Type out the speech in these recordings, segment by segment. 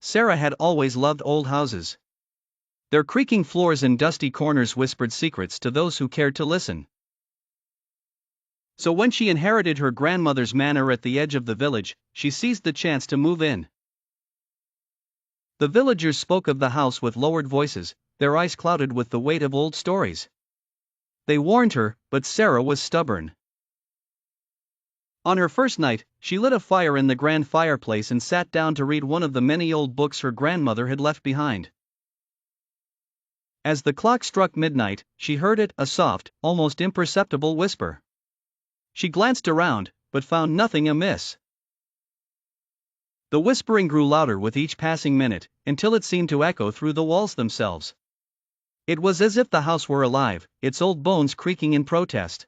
SaArah had always loved old houses. Their creaking floors and dusty corners whispered secrets to those who cared to listen. So when she inherited her grandmother's manor at the edge of the village, she seized the chance to move in. The villagers spoke of the house with lowered voices, their eyes clouded with the weight of old stories. They warned her, but SaArah was stubborn. On her first night, she lit a fire in the grand fireplace and sat down to read one of the many old books her grandmother had left behind. As the clock struck midnight, she heard it, a soft, almost imperceptible whisper. She glanced around, but found nothing amiss. The whispering grew louder with each passing minute, until it seemed to echo through the walls themselves. It was as if the house were alive, its old bones creaking in protest.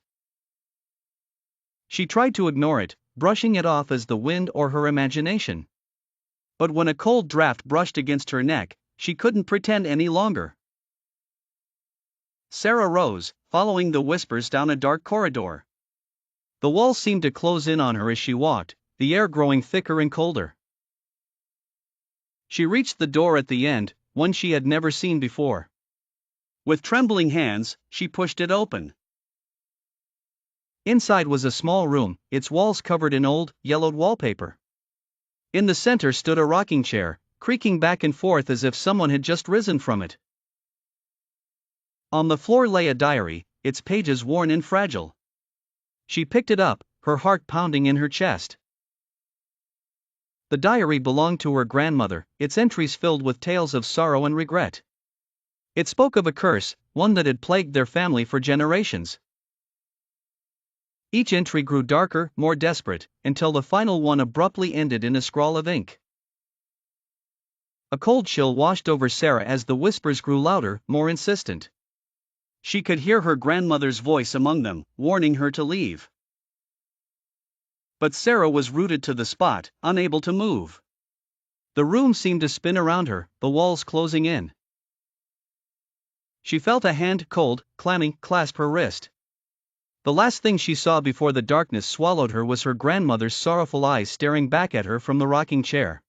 She tried to ignore it, brushing it off as the wind or her imagination. But when a cold draft brushed against her neck, she couldn't pretend any longer. SaArah rose, following the whispers down a dark corridor. The walls seemed to close in on her as she walked, the air growing thicker and colder. She reached the door at the end, one she had never seen before. With trembling hands, she pushed it open. Inside was a small room, its walls covered in old, yellowed wallpaper. In the center stood a rocking chair, creaking back and forth as if someone had just risen from it. On the floor lay a diary, its pages worn and fragile. She picked it up, her heart pounding in her chest. The diary belonged to her grandmother, its entries filled with tales of sorrow and regret. It spoke of a curse, one that had plagued their family for generations. Each entry grew darker, more desperate, until the final one abruptly ended in a scrawl of ink. A cold chill washed over SaArah as the whispers grew louder, more insistent. She could hear her grandmother's voice among them, warning her to leave. But SaArah was rooted to the spot, unable to move. The room seemed to spin around her, the walls closing in. She felt a hand, cold, clammy, clasp her wrist. The last thing she saw before the darkness swallowed her was her grandmother's sorrowful eyes staring back at her from the rocking chair.